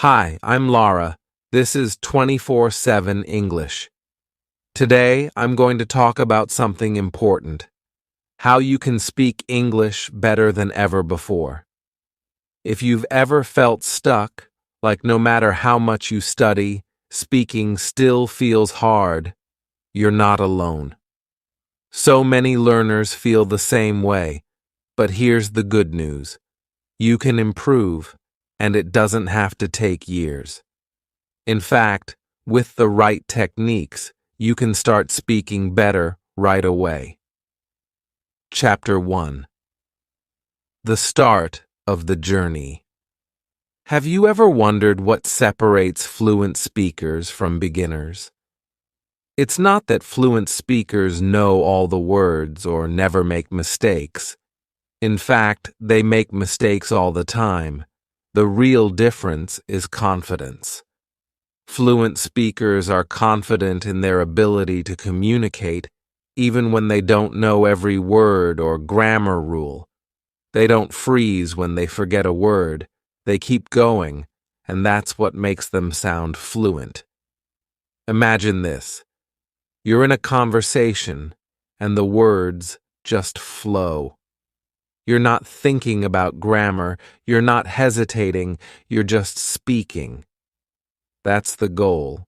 Hi, I'm Laura. This is 24/7 English. Today, I'm going to talk about something important: how you can speak English better than ever before. If you've ever felt stuck, like no matter how much you study, speaking still feels hard, you're not alone. So many learners feel the same way, but here's the good news: you can improve, and it doesn't have to take years. In fact, with the right techniques, you can start speaking better right away. Chapter 1: The Start of the Journey. Have you ever wondered what separates fluent speakers from beginners? It's not that fluent speakers know all the words or never make mistakes. In fact, they make mistakes all the time. The real difference is confidence. Fluent speakers are confident in their ability to communicate, even when they don't know every word or grammar rule. They don't freeze when they forget a word. They keep going, and that's what makes them sound fluent. Imagine this. You're in a conversation, and the words just flow. You're not thinking about grammar. You're not hesitating. You're just speaking. That's the goal.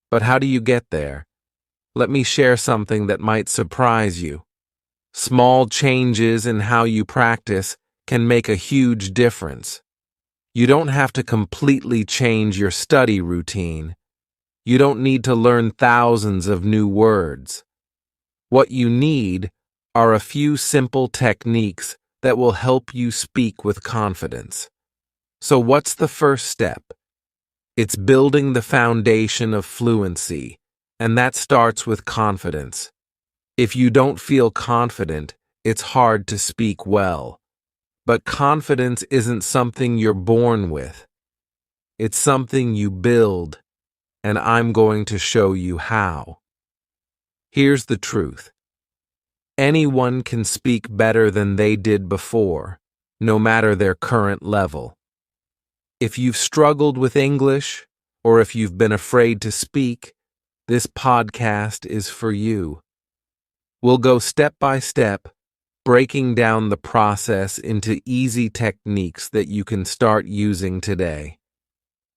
But how do you get there? Let me share something that might surprise you. Small changes in how you practice can make a huge difference. You don't have to completely change your study routine. You don't need to learn thousands of new words. What you need are a few simple techniques that will help you speak with confidence. So what's the first step? It's building the foundation of fluency, and that starts with confidence. If you don't feel confident, it's hard to speak well. But confidence isn't something you're born with. It's something you build, and I'm going to show you how. Here's the truth. Anyone can speak better than they did before, no matter their current level. If you've struggled with English, or if you've been afraid to speak, this podcast is for you. We'll go step by step, breaking down the process into easy techniques that you can start using today.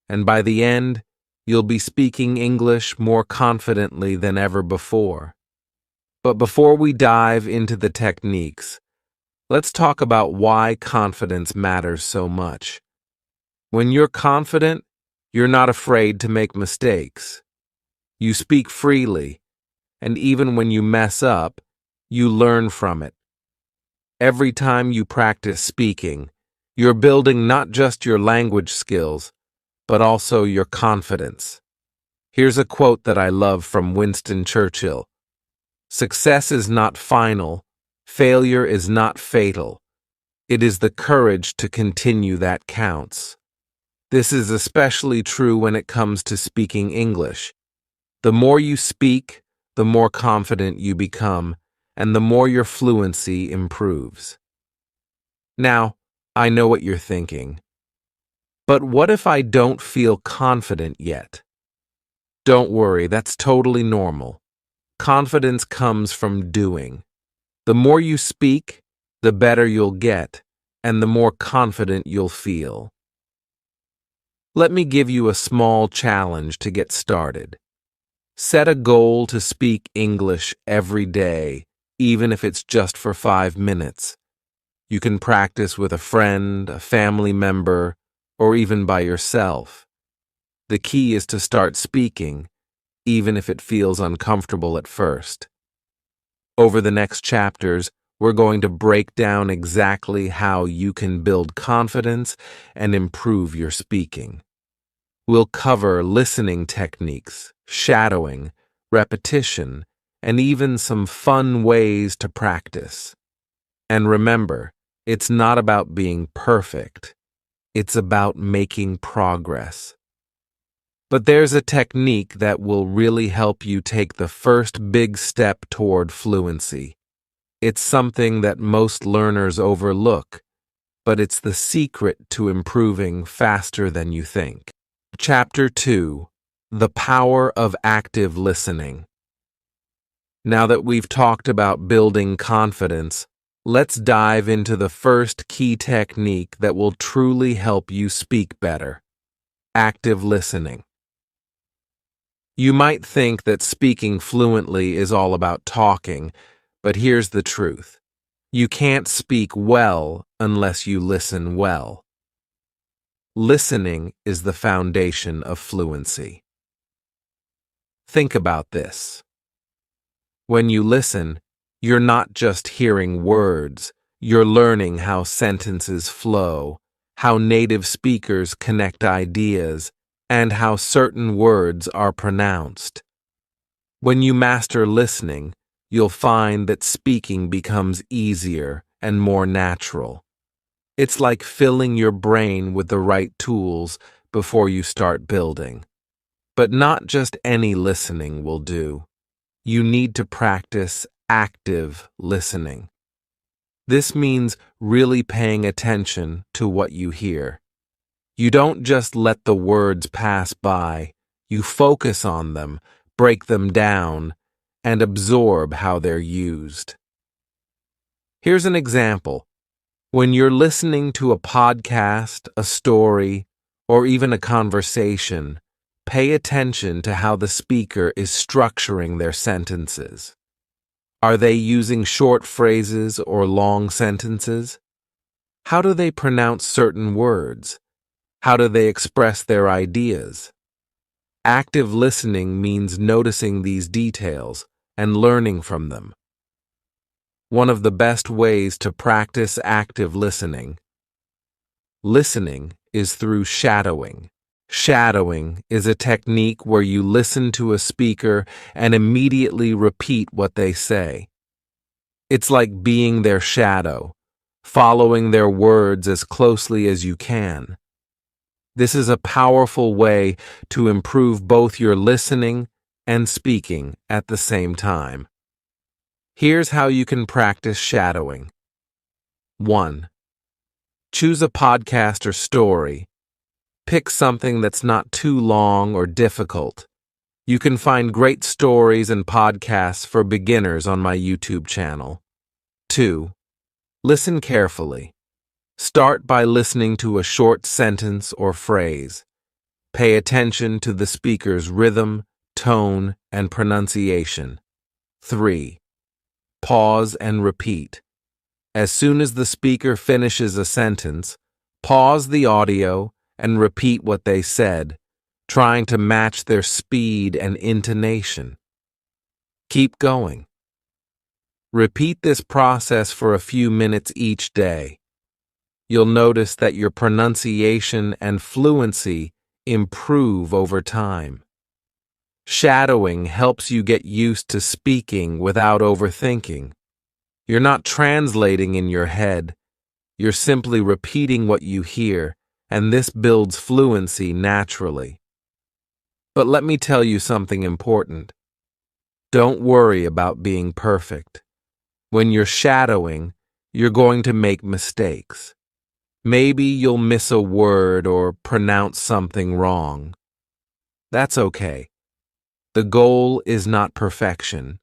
And by the end, you'll be speaking English more confidently than ever before. But before we dive into the techniques, let's talk about why confidence matters so much. When you're confident, you're not afraid to make mistakes. You speak freely, and even when you mess up, you learn from it. Every time you practice speaking, you're building not just your language skills, but also your confidence. Here's a quote that I love from Winston Churchill. "Success is not final. Failure is not fatal. It is the courage to continue that counts." This is especially true when it comes to speaking English. The more you speak, the more confident you become, and the more your fluency improves. Now, I know what you're thinking. But what if I don't feel confident yet? Don't worry, that's totally normal. Confidence comes from doing. The more you speak, the better you'll get, and the more confident you'll feel. Let me give you a small challenge to get started. Set a goal to speak English every day, even if it's just for 5 minutes. You can practice with a friend, a family member, or even by yourself. The key is to start speaking, even if it feels uncomfortable at first. Over the next chapters, we're going to break down exactly how you can build confidence and improve your speaking. We'll cover listening techniques, shadowing, repetition, and even some fun ways to practice. And remember, it's not about being perfect. It's about making progress. But there's a technique that will really help you take the first big step toward fluency. It's something that most learners overlook, but it's the secret to improving faster than you think. Chapter 2: The Power of Active Listening. Now that we've talked about building confidence, let's dive into the first key technique that will truly help you speak better: active listening. You might think that speaking fluently is all about talking, but here's the truth. You can't speak well unless you listen well. Listening is the foundation of fluency. Think about this. When you listen, you're not just hearing words, you're learning how sentences flow, how native speakers connect ideas, and how certain words are pronounced. When you master listening, you'll find that speaking becomes easier and more natural. It's like filling your brain with the right tools before you start building. But not just any listening will do. You need to practice active listening. This means really paying attention to what you hear. You don't just let the words pass by, you focus on them, break them down, and absorb how they're used. Here's an example. When you're listening to a podcast, a story, or even a conversation, pay attention to how the speaker is structuring their sentences. Are they using short phrases or long sentences? How do they pronounce certain words? How do they express their ideas? Active listening means noticing these details and learning from them. One of the best ways to practice active listening is through shadowing. Shadowing is a technique where you listen to a speaker and immediately repeat what they say. It's like being their shadow, following their words as closely as you can. This is a powerful way to improve both your listening and speaking at the same time. Here's how you can practice shadowing. 1. Choose a podcast or story. Pick something that's not too long or difficult. You can find great stories and podcasts for beginners on my YouTube channel. 2. Listen carefully. Start by listening to a short sentence or phrase. Pay attention to the speaker's rhythm, tone, and pronunciation. 3. Pause and repeat. As soon as the speaker finishes a sentence, pause the audio and repeat what they said, trying to match their speed and intonation. Keep going. Repeat this process for a few minutes each day. You'll notice that your pronunciation and fluency improve over time. Shadowing helps you get used to speaking without overthinking. You're not translating in your head. You're simply repeating what you hear, and this builds fluency naturally. But let me tell you something important. Don't worry about being perfect. When you're shadowing, you're going to make mistakes. Maybe you'll miss a word or pronounce something wrong. That's okay. The goal is not perfection.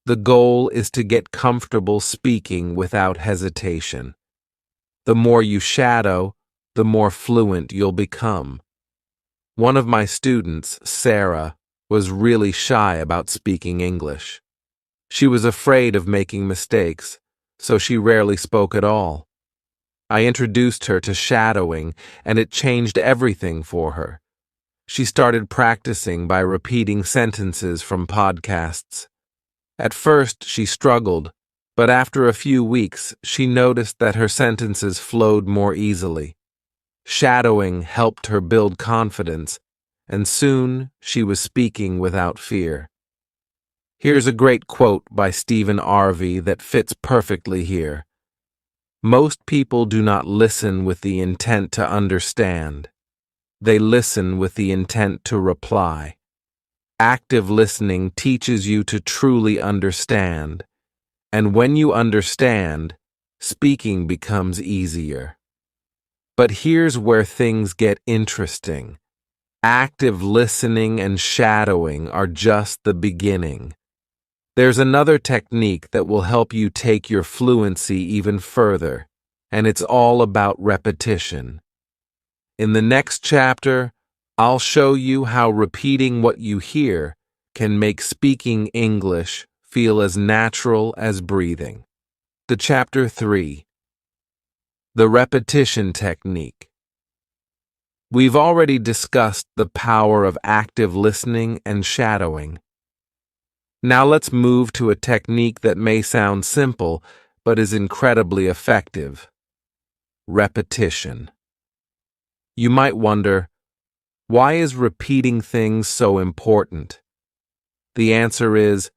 The goal is to get comfortable speaking without hesitation. The more you shadow, the more fluent you'll become. One of my students, Sarah, was really shy about speaking English. She was afraid of making mistakes, so she rarely spoke at all. I introduced her to shadowing, and it changed everything for her. She started practicing by repeating sentences from podcasts. At first, she struggled, but after a few weeks, she noticed that her sentences flowed more easily. Shadowing helped her build confidence, and soon she was speaking without fear. Here's a great quote by Stephen Harvey that fits perfectly here. Most people do not listen with the intent to understand. They listen with the intent to reply. Active listening teaches you to truly understand, and when you understand, speaking becomes easier. But here's where things get interesting. Active listening and shadowing are just the beginning. There's another technique that will help you take your fluency even further, and it's all about repetition. In the next chapter, I'll show you how repeating what you hear can make speaking English feel as natural as breathing. To Chapter 3. The Repetition Technique. We've already discussed the power of active listening and shadowing. Now let's move to a technique that may sound simple, but is incredibly effective. Repetition. You might wonder, why is repeating things so important? The answer is,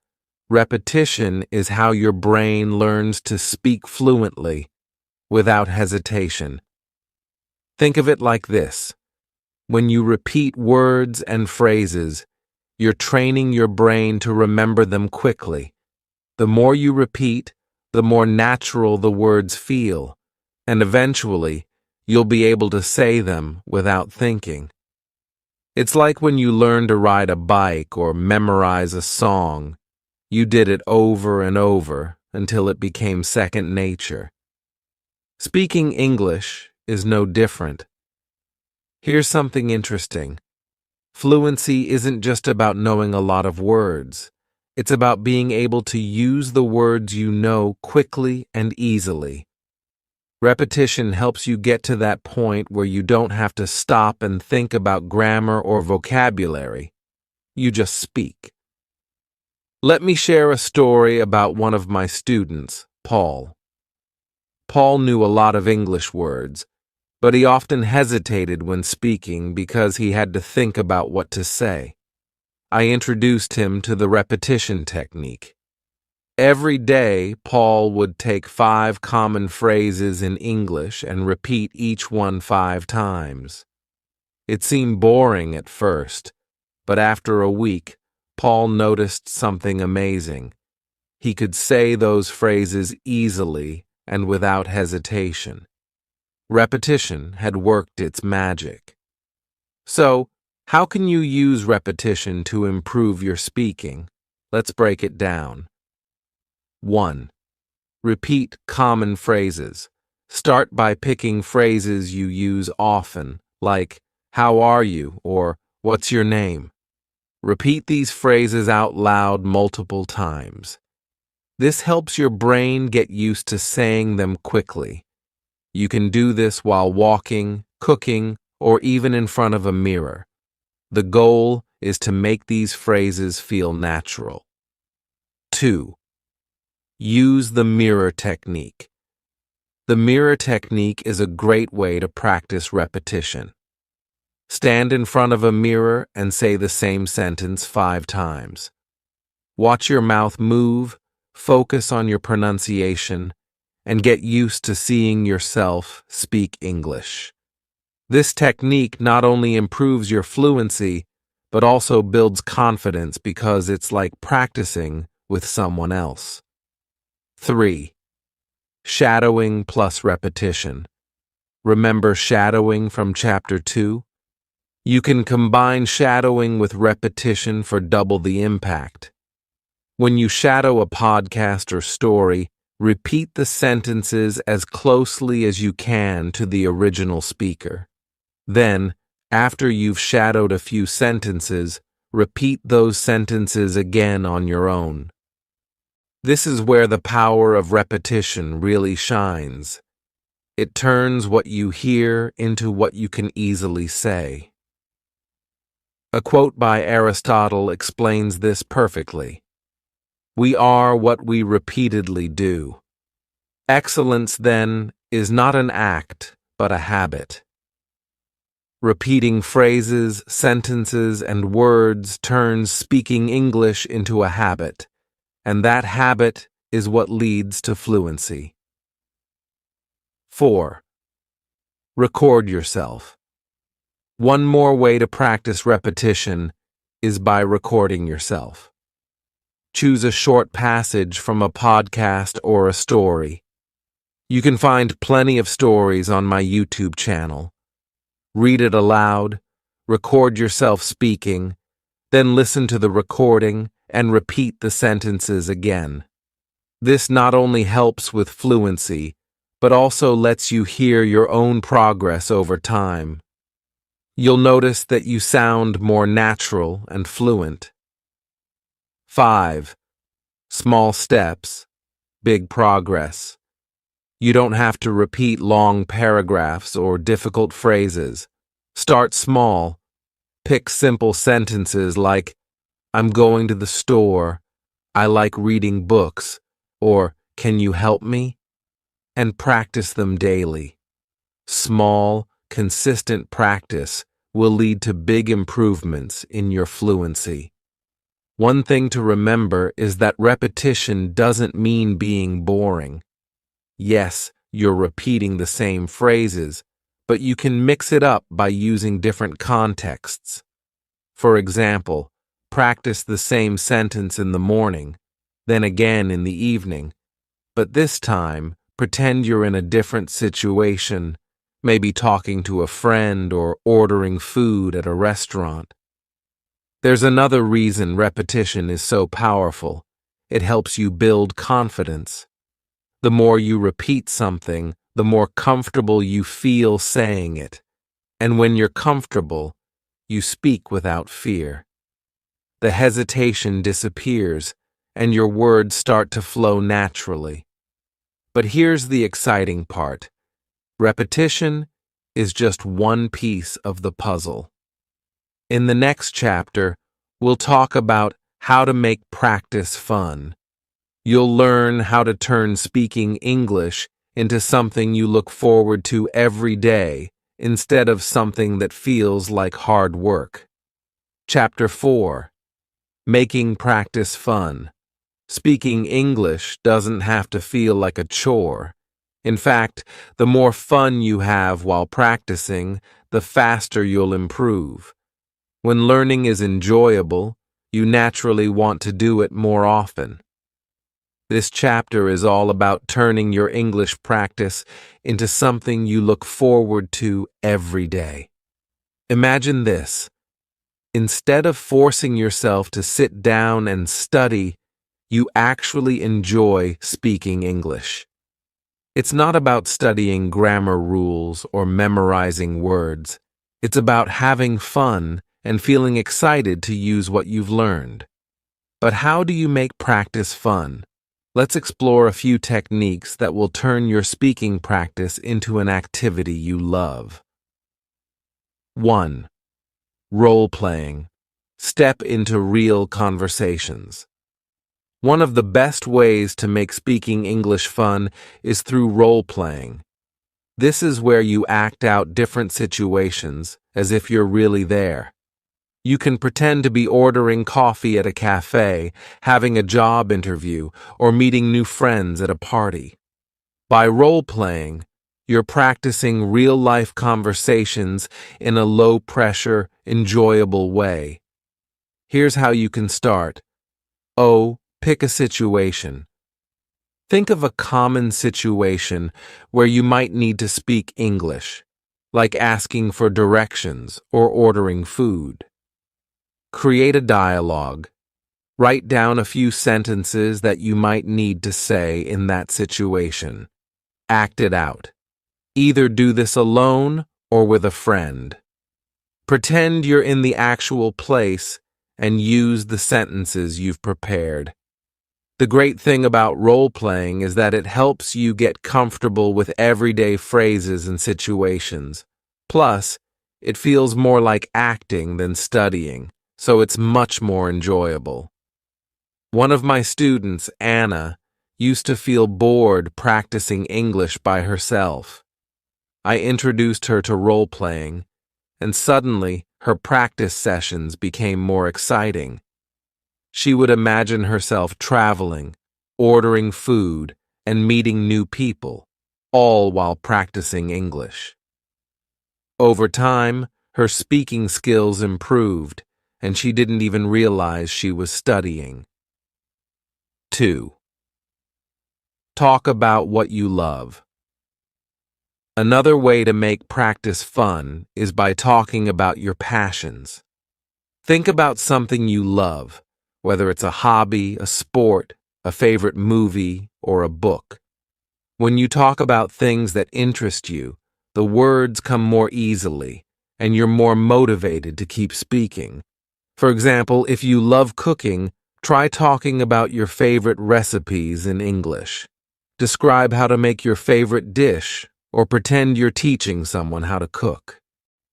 repetition is how your brain learns to speak fluently, without hesitation. Think of it like this. When you repeat words and phrases, you're training your brain to remember them quickly. The more you repeat, the more natural the words feel, and eventually, you'll be able to say them without thinking. It's like when you learn to ride a bike or memorize a song. You did it over and over until it became second nature. Speaking English is no different. Here's something interesting. Fluency isn't just about knowing a lot of words. It's about being able to use the words you know quickly and easily. Repetition helps you get to that point where you don't have to stop and think about grammar or vocabulary. You just speak. Let me share a story about one of my students, Paul. Paul knew a lot of English words, but he often hesitated when speaking because he had to think about what to say. I introduced him to the repetition technique. Every day, Paul would take 5 common phrases in English and repeat each one 5 times. It seemed boring at first, but after a week, Paul noticed something amazing. He could say those phrases easily and without hesitation. Repetition had worked its magic. So, how can you use repetition to improve your speaking? Let's break it down. 1. Repeat common phrases. Start by picking phrases you use often, like, "How are you?" or "What's your name?" Repeat these phrases out loud multiple times. This helps your brain get used to saying them quickly. You can do this while walking, cooking, or even in front of a mirror. The goal is to make these phrases feel natural. 2. Use the mirror technique. The mirror technique is a great way to practice repetition. Stand in front of a mirror and say the same sentence 5 times. Watch your mouth move, focus on your pronunciation, and get used to seeing yourself speak English. This technique not only improves your fluency, but also builds confidence because it's like practicing with someone else. 3. Shadowing plus repetition. Remember shadowing from Chapter 2? You can combine shadowing with repetition for double the impact. When you shadow a podcast or story, repeat the sentences as closely as you can to the original speaker. Then, after you've shadowed a few sentences, repeat those sentences again on your own. This is where the power of repetition really shines. It turns what you hear into what you can easily say. A quote by Aristotle explains this perfectly. We are what we repeatedly do. Excellence, then, is not an act, but a habit. Repeating phrases, sentences, and words turns speaking English into a habit, and that habit is what leads to fluency. 4. Record yourself. One more way to practice repetition is by recording yourself. Choose a short passage from a podcast or a story. You can find plenty of stories on my YouTube channel. Read it aloud, record yourself speaking, then listen to the recording and repeat the sentences again. This not only helps with fluency, but also lets you hear your own progress over time. You'll notice that you sound more natural and fluent. 5. Small steps, big progress. You don't have to repeat long paragraphs or difficult phrases. Start small. Pick simple sentences like, I'm going to the store, I like reading books, or can you help me? And practice them daily. Small, consistent practice will lead to big improvements in your fluency. One thing to remember is that repetition doesn't mean being boring. Yes, you're repeating the same phrases, but you can mix it up by using different contexts. For example, practice the same sentence in the morning, then again in the evening, but this time pretend you're in a different situation, maybe talking to a friend or ordering food at a restaurant. There's another reason repetition is so powerful. It helps you build confidence. The more you repeat something, the more comfortable you feel saying it. And when you're comfortable, you speak without fear. The hesitation disappears, and your words start to flow naturally. But here's the exciting part. Repetition is just one piece of the puzzle. In the next chapter, we'll talk about how to make practice fun. You'll learn how to turn speaking English into something you look forward to every day instead of something that feels like hard work. Chapter 4. Making practice fun. Speaking English doesn't have to feel like a chore. In fact, the more fun you have while practicing, the faster you'll improve. When learning is enjoyable, you naturally want to do it more often. This chapter is all about turning your English practice into something you look forward to every day. Imagine this. Instead of forcing yourself to sit down and study, you actually enjoy speaking English. It's not about studying grammar rules or memorizing words. It's about having fun and feeling excited to use what you've learned. But how do you make practice fun? Let's explore a few techniques that will turn your speaking practice into an activity you love. 1. Role-playing. Step into real conversations. One of the best ways to make speaking English fun is through role-playing. This is where you act out different situations as if you're really there. You can pretend to be ordering coffee at a cafe, having a job interview, or meeting new friends at a party. By role-playing, you're practicing real-life conversations in a low-pressure, enjoyable way. Here's how you can start. Pick a situation. Think of a common situation where you might need to speak English, like asking for directions or ordering food. Create a dialogue. Write down a few sentences that you might need to say in that situation. Act it out. Either do this alone or with a friend. Pretend you're in the actual place and use the sentences you've prepared. The great thing about role-playing is that it helps you get comfortable with everyday phrases and situations. Plus, it feels more like acting than studying, so it's much more enjoyable. One of my students, Anna, used to feel bored practicing English by herself. I introduced her to role-playing, and suddenly her practice sessions became more exciting. She would imagine herself traveling, ordering food, and meeting new people, all while practicing English. Over time, her speaking skills improved, and she didn't even realize she was studying. 2. Talk about what you love. Another way to make practice fun is by talking about your passions. Think about something you love, whether it's a hobby, a sport, a favorite movie, or a book. When you talk about things that interest you, the words come more easily, and you're more motivated to keep speaking. For example, if you love cooking, try talking about your favorite recipes in English. Describe how to make your favorite dish, or pretend you're teaching someone how to cook.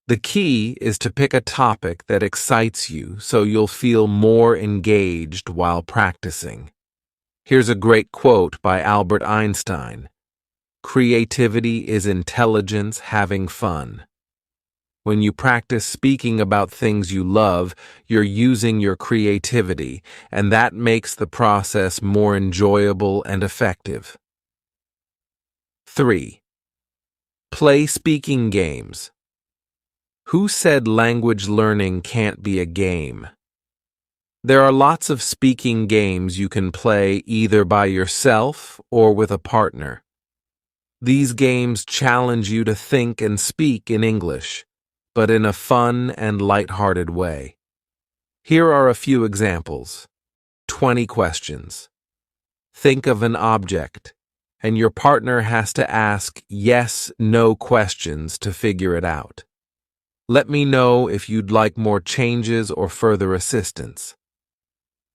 The key is to pick a topic that excites you so you'll feel more engaged while practicing. Here's a great quote by Albert Einstein. "Creativity is intelligence having fun." When you practice speaking about things you love, you're using your creativity, and that makes the process more enjoyable and effective. 3. Play speaking games. Who said language learning can't be a game? There are lots of speaking games you can play either by yourself or with a partner. These games challenge you to think and speak in English, but in a fun and lighthearted way. Here are a few examples. 20 questions. Think of an object, and your partner has to ask yes/no questions to figure it out. Let me know if you'd like more changes or further assistance.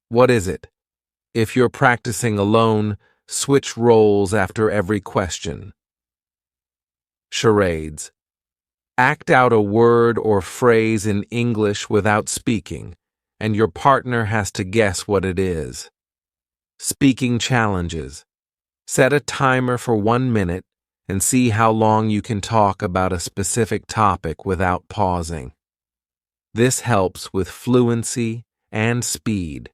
What is it? If you're practicing alone, switch roles after every question. Charades. Act out a word or phrase in English without speaking, and your partner has to guess what it is. Speaking challenges. Set a timer for 1 minute and see how long you can talk about a specific topic without pausing. This helps with fluency and speed.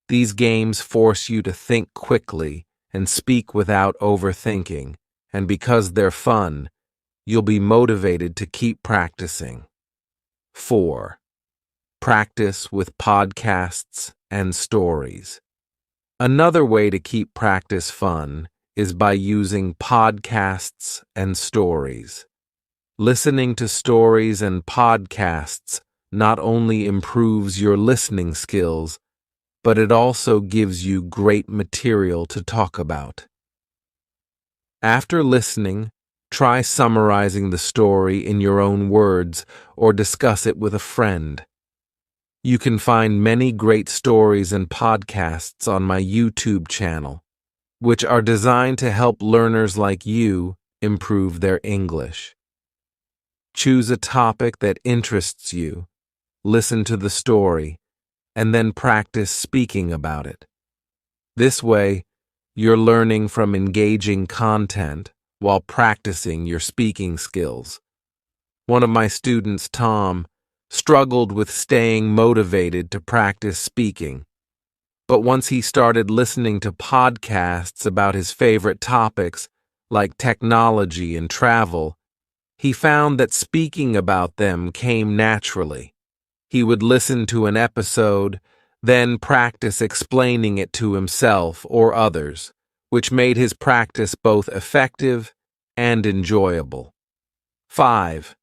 These games force you to think quickly and speak without overthinking, and because they're fun, you'll be motivated to keep practicing. 4. Practice with podcasts and stories. Another way to keep practice fun is by using podcasts and stories. Listening to stories and podcasts not only improves your listening skills, but it also gives you great material to talk about. After listening, try summarizing the story in your own words or discuss it with a friend. You can find many great stories and podcasts on my YouTube channel, which are designed to help learners like you improve their English. Choose a topic that interests you, listen to the story, and then practice speaking about it. This way, you're learning from engaging content while practicing your speaking skills. One of my students, Tom, struggled with staying motivated to practice speaking, but once he started listening to podcasts about his favorite topics, like technology and travel, he found that speaking about them came naturally. He would listen to an episode, then practice explaining it to himself or others, which made his practice both effective and enjoyable. 5.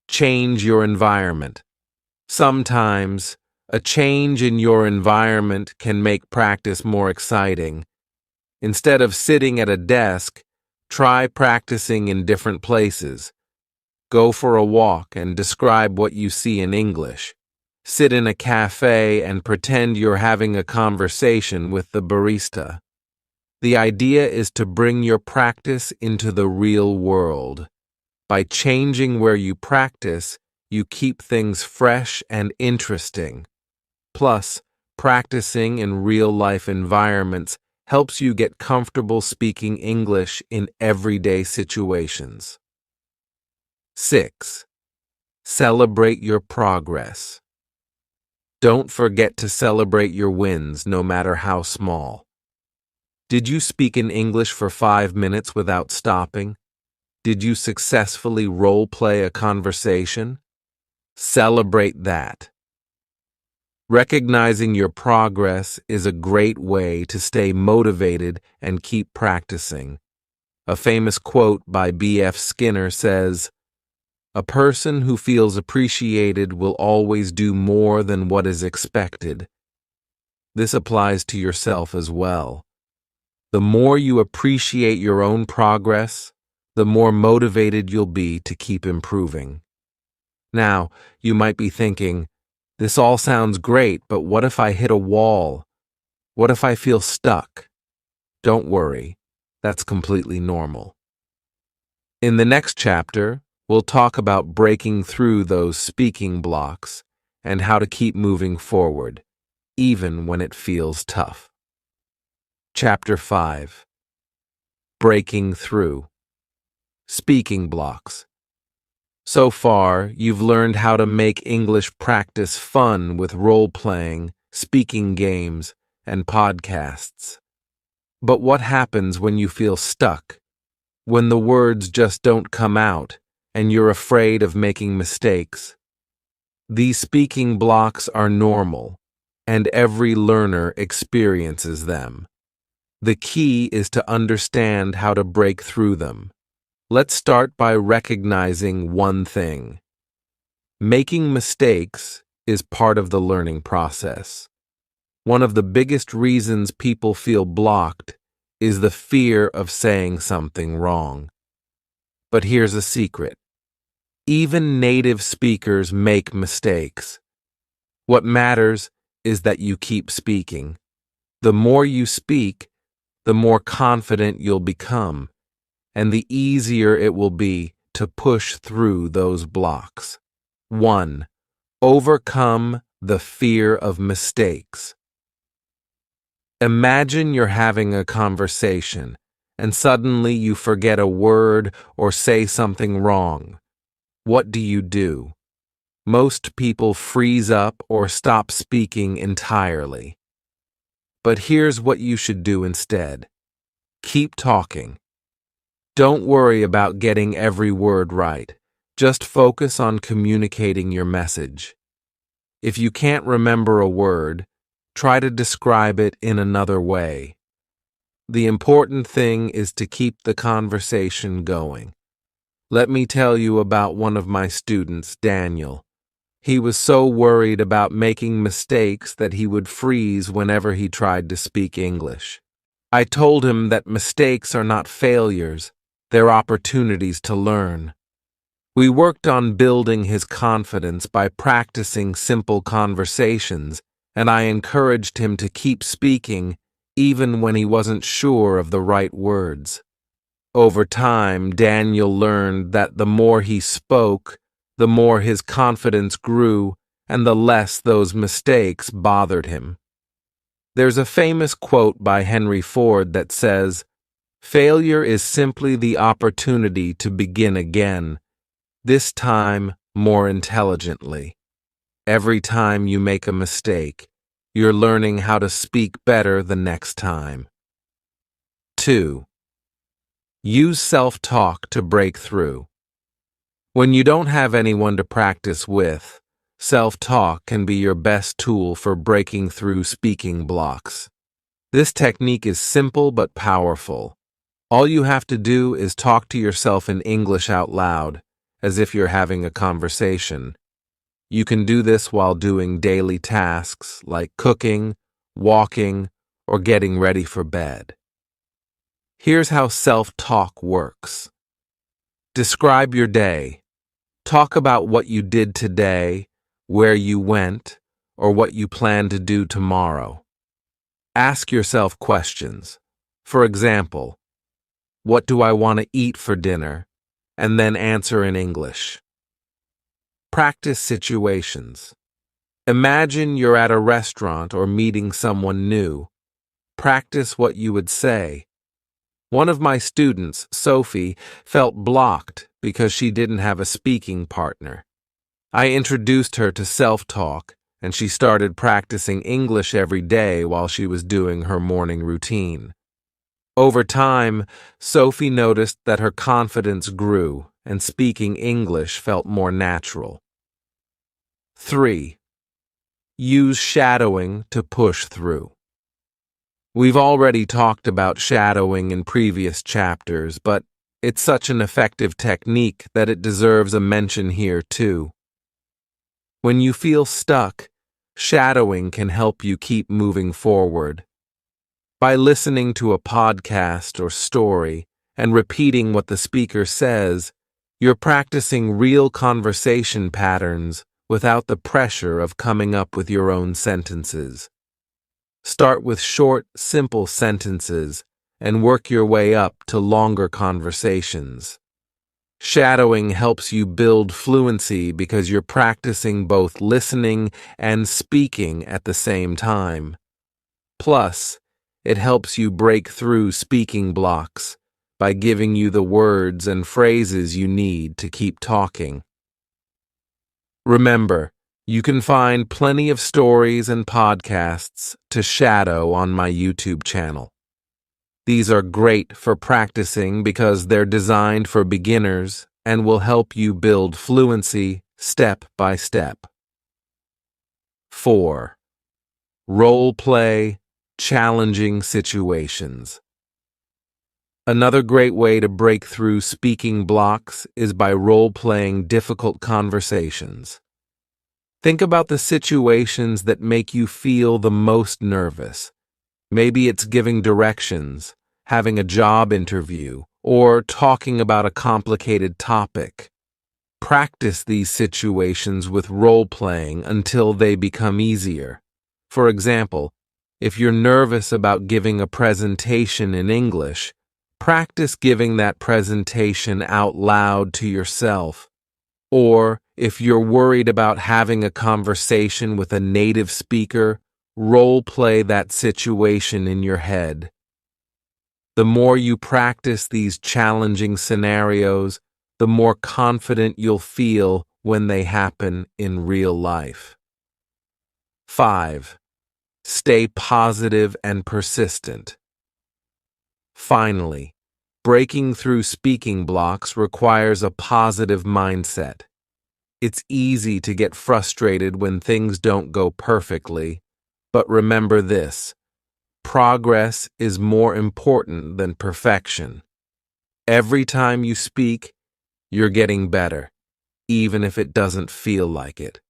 Change your environment. Sometimes, a change in your environment can make practice more exciting. Instead of sitting at a desk, try practicing in different places. Go for a walk and describe what you see in English. Sit in a cafe and pretend you're having a conversation with the barista. The idea is to bring your practice into the real world. By changing where you practice, you keep things fresh and interesting. Plus, practicing in real-life environments helps you get comfortable speaking English in everyday situations. 6. Celebrate your progress. Don't forget to celebrate your wins, no matter how small. Did you speak in English for 5 minutes without stopping? Did you successfully role-play a conversation? Celebrate that. Recognizing your progress is a great way to stay motivated and keep practicing. A famous quote by B.F. Skinner says, "A person who feels appreciated will always do more than what is expected." This applies to yourself as well. The more you appreciate your own progress, the more motivated you'll be to keep improving. Now, you might be thinking, this all sounds great, but what if I hit a wall? What if I feel stuck? Don't worry, that's completely normal. In the next chapter, we'll talk about breaking through those speaking blocks and how to keep moving forward, even when it feels tough. Chapter 5. Breaking Through. Speaking blocks. So far, you've learned how to make English practice fun with role-playing, speaking games, and podcasts. But what happens when you feel stuck? When the words just don't come out, and you're afraid of making mistakes? These speaking blocks are normal, and every learner experiences them. The key is to understand how to break through them. Let's start by recognizing one thing. Making mistakes is part of the learning process. One of the biggest reasons people feel blocked is the fear of saying something wrong. But here's a secret. Even native speakers make mistakes. What matters is that you keep speaking. The more you speak, the more confident you'll become, and the easier it will be to push through those blocks. 1. Overcome the fear of mistakes. Imagine you're having a conversation, and suddenly you forget a word or say something wrong. What do? Most people freeze up or stop speaking entirely. But here's what you should do instead. Keep talking. Don't worry about getting every word right. Just focus on communicating your message. If you can't remember a word, try to describe it in another way. The important thing is to keep the conversation going. Let me tell you about one of my students, Daniel. He was so worried about making mistakes that he would freeze whenever he tried to speak English. I told him that mistakes are not failures, they're opportunities to learn. We worked on building his confidence by practicing simple conversations, and I encouraged him to keep speaking even when he wasn't sure of the right words. Over time, Daniel learned that the more he spoke, the more his confidence grew, and the less those mistakes bothered him. There's a famous quote by Henry Ford that says, "Failure is simply the opportunity to begin again, this time more intelligently." Every time you make a mistake, you're learning how to speak better the next time. 2. Use self-talk to break through. When you don't have anyone to practice with, self-talk can be your best tool for breaking through speaking blocks. This technique is simple but powerful. All you have to do is talk to yourself in English out loud, as if you're having a conversation. You can do this while doing daily tasks like cooking, walking, or getting ready for bed. Here's how self-talk works. Describe your day. Talk about what you did today, where you went, or what you plan to do tomorrow. Ask yourself questions. For example, what do I want to eat for dinner? And then answer in English. Practice situations. Imagine you're at a restaurant or meeting someone new. Practice what you would say. One of my students, Sophie, felt blocked because she didn't have a speaking partner. I introduced her to self-talk, and she started practicing English every day while she was doing her morning routine. Over time, Sophie noticed that her confidence grew, and speaking English felt more natural. 3. Use shadowing to push through. We've already talked about shadowing in previous chapters, but it's such an effective technique that it deserves a mention here too. When you feel stuck, shadowing can help you keep moving forward. By listening to a podcast or story and repeating what the speaker says, you're practicing real conversation patterns without the pressure of coming up with your own sentences. Start with short, simple sentences and work your way up to longer conversations. Shadowing helps you build fluency because you're practicing both listening and speaking at the same time. Plus, it helps you break through speaking blocks by giving you the words and phrases you need to keep talking. Remember, you can find plenty of stories and podcasts to shadow on my YouTube channel. These are great for practicing because they're designed for beginners and will help you build fluency step by step. 4. Role play challenging situations. Another great way to break through speaking blocks is by role-playing difficult conversations. Think about the situations that make you feel the most nervous. Maybe it's giving directions, having a job interview, or talking about a complicated topic. Practice these situations with role-playing until they become easier. For example, if you're nervous about giving a presentation in English, practice giving that presentation out loud to yourself. Or, if you're worried about having a conversation with a native speaker, role-play that situation in your head. The more you practice these challenging scenarios, the more confident you'll feel when they happen in real life. 5. Stay positive and persistent. Finally, breaking through speaking blocks requires a positive mindset. It's easy to get frustrated when things don't go perfectly, but remember this: progress is more important than perfection. Every time you speak, you're getting better, even if it doesn't feel like it.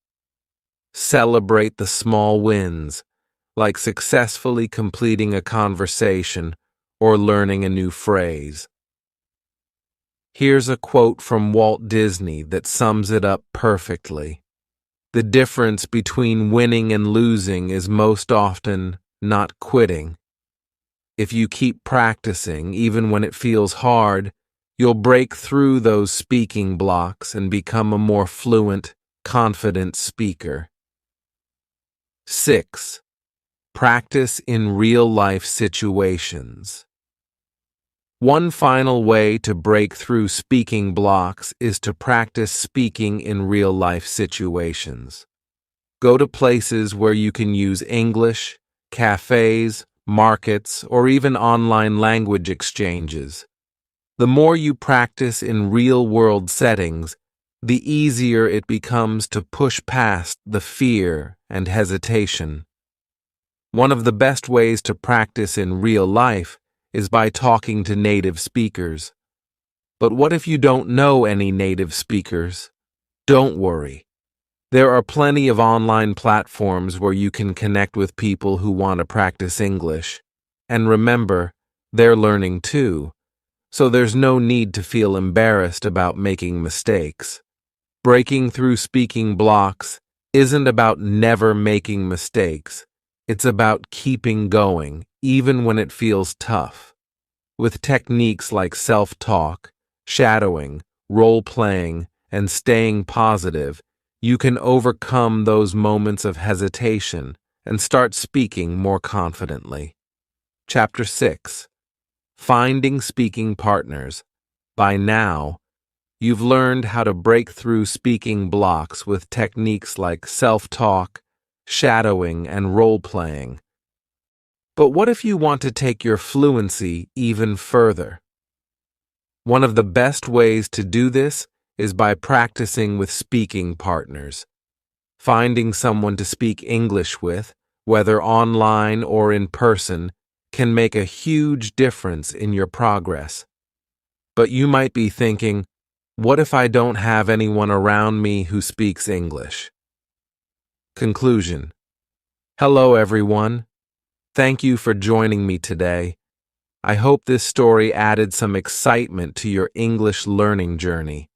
Celebrate the small wins, like successfully completing a conversation or learning a new phrase. Here's a quote from Walt Disney that sums it up perfectly. The difference between winning and losing is most often not quitting. If you keep practicing, even when it feels hard, you'll break through those speaking blocks and become a more fluent, confident speaker. 6. Practice in real-life situations. One final way to break through speaking blocks is to practice speaking in real-life situations. Go to places where you can use English, cafes, markets, or even online language exchanges. The more you practice in real-world settings, the easier it becomes to push past the fear and hesitation. One of the best ways to practice in real life is by talking to native speakers. But what if you don't know any native speakers? Don't worry. There are plenty of online platforms where you can connect with people who want to practice English. And remember, they're learning too, so there's no need to feel embarrassed about making mistakes. Breaking through speaking blocks isn't about never making mistakes. It's about keeping going, even when it feels tough. With techniques like self-talk, shadowing, role-playing, and staying positive, you can overcome those moments of hesitation and start speaking more confidently. Chapter 6. Finding Speaking Partners. By now, you've learned how to break through speaking blocks with techniques like self-talk, shadowing, and role-playing. But what if you want to take your fluency even further? One of the best ways to do this is by practicing with speaking partners. Finding someone to speak English with, whether online or in person, can make a huge difference in your progress. But you might be thinking, what if I don't have anyone around me who speaks English? Conclusion. Hello, everyone. Thank you for joining me today. I hope this story added some excitement to your English learning journey.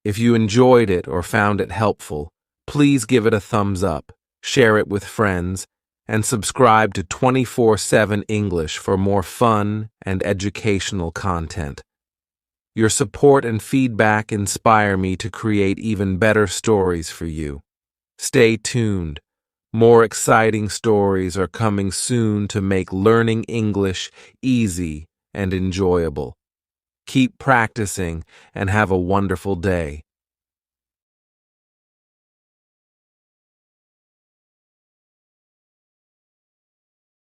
If you enjoyed it or found it helpful, please give it a thumbs up, share it with friends, and subscribe to 24/7 English for more fun and educational content. Your support and feedback inspire me to create even better stories for you. Stay tuned. More exciting stories are coming soon to make learning English easy and enjoyable. Keep practicing and have a wonderful day.